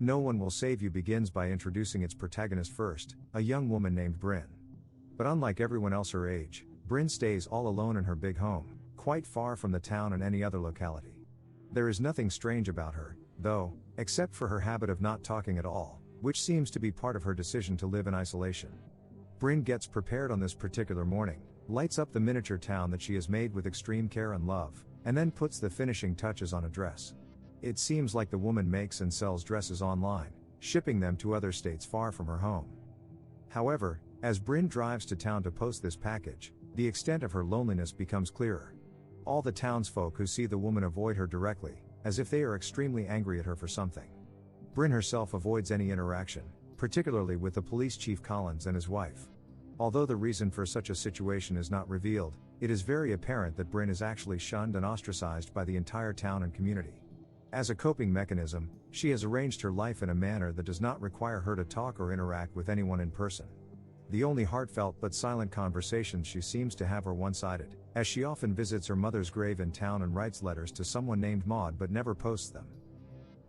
No One Will Save You begins by introducing its protagonist first, a young woman named Brinn. But unlike everyone else her age, Brinn stays all alone in her big home, quite far from the town and any other locality. There is nothing strange about her, though, except for her habit of not talking at all, which seems to be part of her decision to live in isolation. Brinn gets prepared on this particular morning, lights up the miniature town that she has made with extreme care and love, and then puts the finishing touches on a dress. It seems like the woman makes and sells dresses online, shipping them to other states far from her home. However, as Brinn drives to town to post this package, the extent of her loneliness becomes clearer. All the townsfolk who see the woman avoid her directly, as if they are extremely angry at her for something. Brinn herself avoids any interaction, particularly with the police chief Collins and his wife. Although the reason for such a situation is not revealed, it is very apparent that Brinn is actually shunned and ostracized by the entire town and community. As a coping mechanism, she has arranged her life in a manner that does not require her to talk or interact with anyone in person. The only heartfelt but silent conversations she seems to have are one-sided, as she often visits her mother's grave in town and writes letters to someone named Maud but never posts them.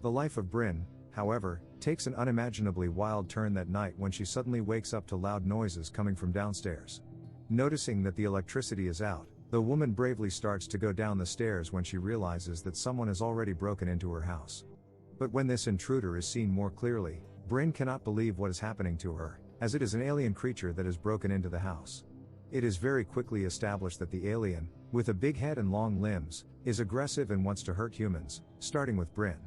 The life of Brinn, however, takes an unimaginably wild turn that night when she suddenly wakes up to loud noises coming from downstairs. Noticing that the electricity is out, the woman bravely starts to go down the stairs when she realizes that someone has already broken into her house. But when this intruder is seen more clearly, Brinn cannot believe what is happening to her, as it is an alien creature that has broken into the house. It is very quickly established that the alien, with a big head and long limbs, is aggressive and wants to hurt humans, starting with Brinn.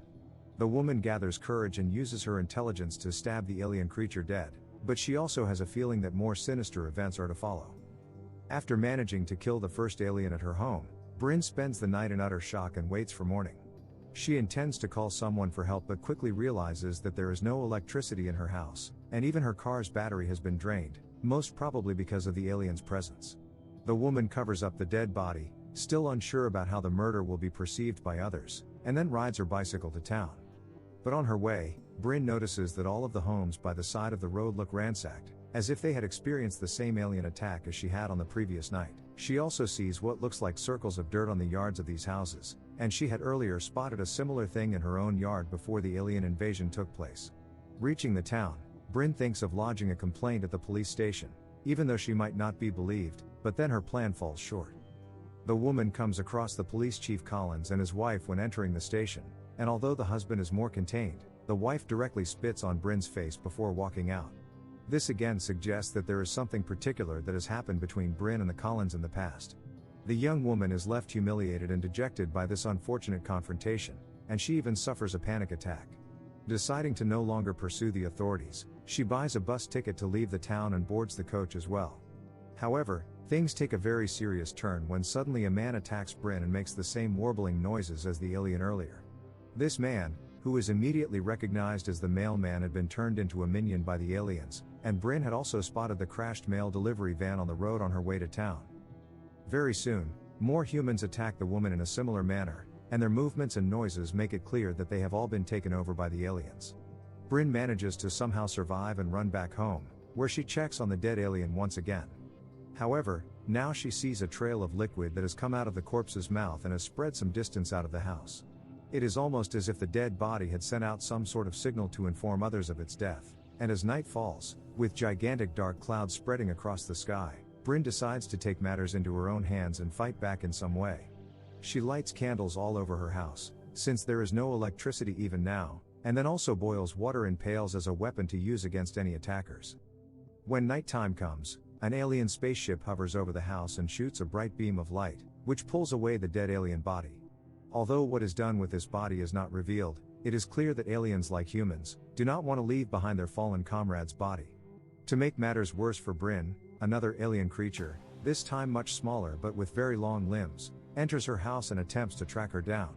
The woman gathers courage and uses her intelligence to stab the alien creature dead, but she also has a feeling that more sinister events are to follow. After managing to kill the first alien at her home, Brinn spends the night in utter shock and waits for morning. She intends to call someone for help but quickly realizes that there is no electricity in her house, and even her car's battery has been drained, most probably because of the alien's presence. The woman covers up the dead body, still unsure about how the murder will be perceived by others, and then rides her bicycle to town. But on her way, Brinn notices that all of the homes by the side of the road look ransacked, as if they had experienced the same alien attack as she had on the previous night. She also sees what looks like circles of dirt on the yards of these houses, and she had earlier spotted a similar thing in her own yard before the alien invasion took place. Reaching the town, Brinn thinks of lodging a complaint at the police station, even though she might not be believed, but then her plan falls short. The woman comes across the police chief Collins and his wife when entering the station, and although the husband is more contained, the wife directly spits on Brinn's face before walking out. This again suggests that there is something particular that has happened between Brinn and the Collins in the past. The young woman is left humiliated and dejected by this unfortunate confrontation, and she even suffers a panic attack. Deciding to no longer pursue the authorities, she buys a bus ticket to leave the town and boards the coach as well. However, things take a very serious turn when suddenly a man attacks Brinn and makes the same warbling noises as the alien earlier. This man, who is immediately recognized as the mailman, had been turned into a minion by the aliens, and Brinn had also spotted the crashed mail delivery van on the road on her way to town. Very soon, more humans attack the woman in a similar manner, and their movements and noises make it clear that they have all been taken over by the aliens. Brinn manages to somehow survive and run back home, where she checks on the dead alien once again. However, now she sees a trail of liquid that has come out of the corpse's mouth and has spread some distance out of the house. It is almost as if the dead body had sent out some sort of signal to inform others of its death, and as night falls, with gigantic dark clouds spreading across the sky, Brinn decides to take matters into her own hands and fight back in some way. She lights candles all over her house, since there is no electricity even now, and then also boils water in pails as a weapon to use against any attackers. When nighttime comes, an alien spaceship hovers over the house and shoots a bright beam of light, which pulls away the dead alien body. Although what is done with this body is not revealed, it is clear that aliens, like humans, do not want to leave behind their fallen comrade's body. To make matters worse for Brinn, another alien creature, this time much smaller but with very long limbs, enters her house and attempts to track her down.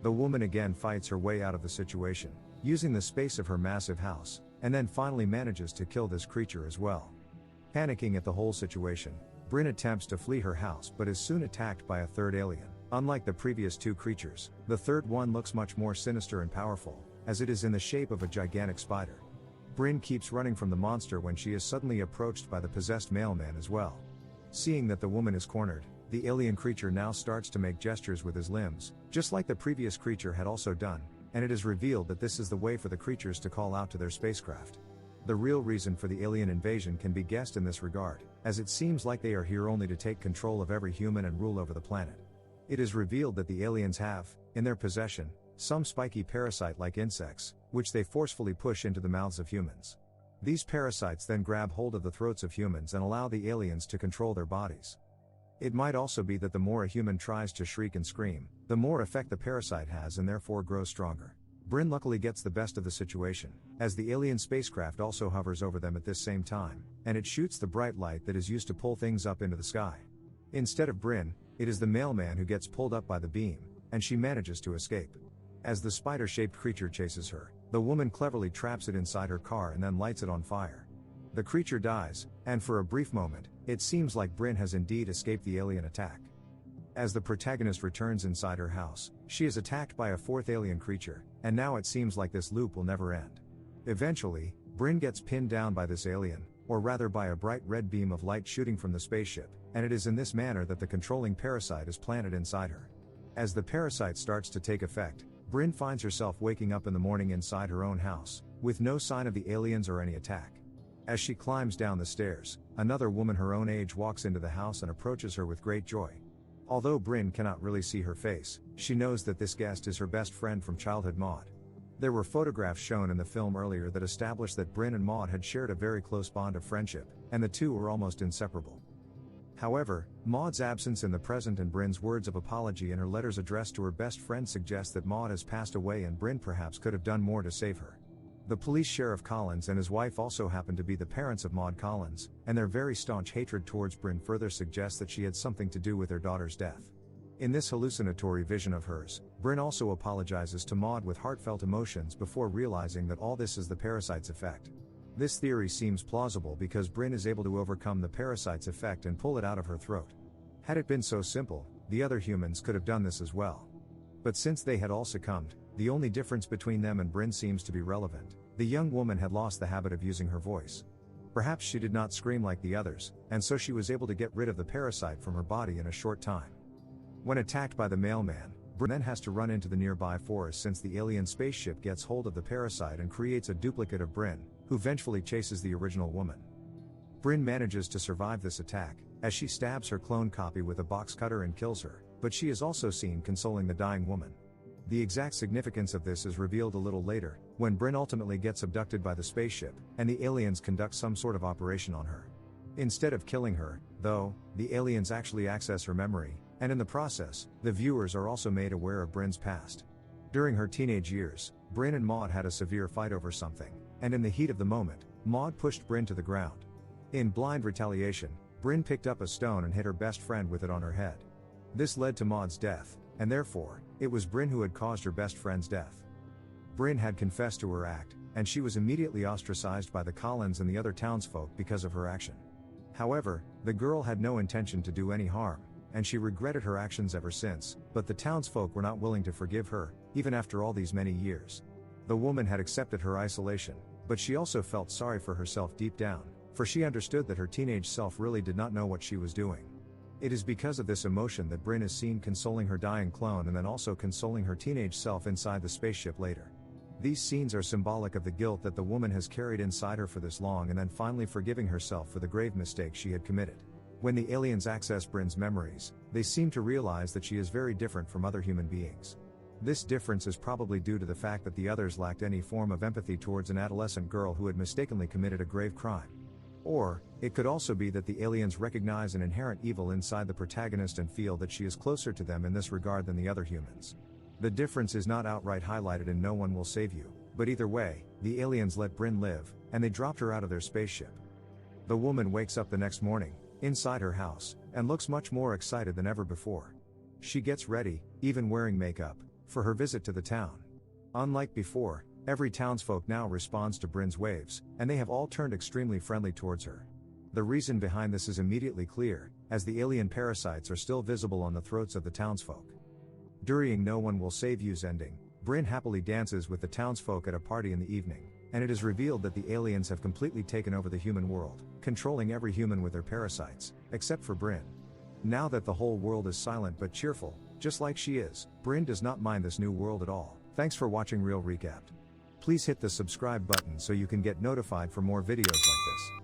The woman again fights her way out of the situation, using the space of her massive house, and then finally manages to kill this creature as well. Panicking at the whole situation, Brinn attempts to flee her house but is soon attacked by a third alien. Unlike the previous two creatures, the third one looks much more sinister and powerful, as it is in the shape of a gigantic spider. Brinn keeps running from the monster when she is suddenly approached by the possessed mailman as well. Seeing that the woman is cornered, the alien creature now starts to make gestures with his limbs, just like the previous creature had also done, and it is revealed that this is the way for the creatures to call out to their spacecraft. The real reason for the alien invasion can be guessed in this regard, as it seems like they are here only to take control of every human and rule over the planet. It is revealed that the aliens have, in their possession, some spiky parasite-like insects, which they forcefully push into the mouths of humans. These parasites then grab hold of the throats of humans and allow the aliens to control their bodies. It might also be that the more a human tries to shriek and scream, the more effect the parasite has and therefore grows stronger. Brinn luckily gets the best of the situation, as the alien spacecraft also hovers over them at this same time, and it shoots the bright light that is used to pull things up into the sky. Instead of Brinn, it is the mailman who gets pulled up by the beam, and she manages to escape. As the spider-shaped creature chases her, the woman cleverly traps it inside her car and then lights it on fire. The creature dies, and for a brief moment, it seems like Brinn has indeed escaped the alien attack. As the protagonist returns inside her house, she is attacked by a fourth alien creature, and now it seems like this loop will never end. Eventually, Brinn gets pinned down by this alien, or rather by a bright red beam of light shooting from the spaceship, and it is in this manner that the controlling parasite is planted inside her. As the parasite starts to take effect, Brinn finds herself waking up in the morning inside her own house, with no sign of the aliens or any attack. As she climbs down the stairs, another woman her own age walks into the house and approaches her with great joy. Although Brinn cannot really see her face, she knows that this guest is her best friend from childhood, Maud. There were photographs shown in the film earlier that established that Brinn and Maud had shared a very close bond of friendship, and the two were almost inseparable. However, Maud's absence in the present and Brinn's words of apology in her letters addressed to her best friend suggest that Maud has passed away and Brinn perhaps could have done more to save her. The police sheriff Collins and his wife also happen to be the parents of Maud Collins, and their very staunch hatred towards Brinn further suggests that she had something to do with their daughter's death. In this hallucinatory vision of hers, Brinn also apologizes to Maud with heartfelt emotions before realizing that all this is the parasite's effect. This theory seems plausible because Brinn is able to overcome the parasite's effect and pull it out of her throat. Had it been so simple, the other humans could have done this as well. But since they had all succumbed, the only difference between them and Brinn seems to be relevant. The young woman had lost the habit of using her voice. Perhaps she did not scream like the others, and so she was able to get rid of the parasite from her body in a short time. When attacked by the mailman, Brinn then has to run into the nearby forest since the alien spaceship gets hold of the parasite and creates a duplicate of Brinn, who vengefully chases the original woman. Brinn manages to survive this attack, as she stabs her clone copy with a box cutter and kills her, but she is also seen consoling the dying woman. The exact significance of this is revealed a little later, when Brinn ultimately gets abducted by the spaceship, and the aliens conduct some sort of operation on her. Instead of killing her, though, the aliens actually access her memory, and in the process, the viewers are also made aware of Brinn's past. During her teenage years, Brinn and Maud had a severe fight over something, and in the heat of the moment, Maud pushed Brinn to the ground. In blind retaliation, Brinn picked up a stone and hit her best friend with it on her head. This led to Maud's death, and therefore, it was Brinn who had caused her best friend's death. Brinn had confessed to her act, and she was immediately ostracized by the Collins and the other townsfolk because of her action. However, the girl had no intention to do any harm, and she regretted her actions ever since, but the townsfolk were not willing to forgive her, even after all these many years. The woman had accepted her isolation, but she also felt sorry for herself deep down, for she understood that her teenage self really did not know what she was doing. It is because of this emotion that Brinn is seen consoling her dying clone and then also consoling her teenage self inside the spaceship later. These scenes are symbolic of the guilt that the woman has carried inside her for this long and then finally forgiving herself for the grave mistake she had committed. When the aliens access Brinn's memories, they seem to realize that she is very different from other human beings. This difference is probably due to the fact that the others lacked any form of empathy towards an adolescent girl who had mistakenly committed a grave crime. Or, it could also be that the aliens recognize an inherent evil inside the protagonist and feel that she is closer to them in this regard than the other humans. The difference is not outright highlighted in No One Will Save You, but either way, the aliens let Brinn live, and they dropped her out of their spaceship. The woman wakes up the next morning, inside her house, and looks much more excited than ever before. She gets ready, even wearing makeup, for her visit to the town. Unlike before, every townsfolk now responds to Brinn's waves, and they have all turned extremely friendly towards her. The reason behind this is immediately clear, as the alien parasites are still visible on the throats of the townsfolk. During No One Will Save You's ending, Brinn happily dances with the townsfolk at a party in the evening, and it is revealed that the aliens have completely taken over the human world, controlling every human with their parasites, except for Brinn. Now that the whole world is silent but cheerful, just like she is, Brinn does not mind this new world at all, Thanks for watching Real Recapped. Please hit the subscribe button so you can get notified for more videos like this.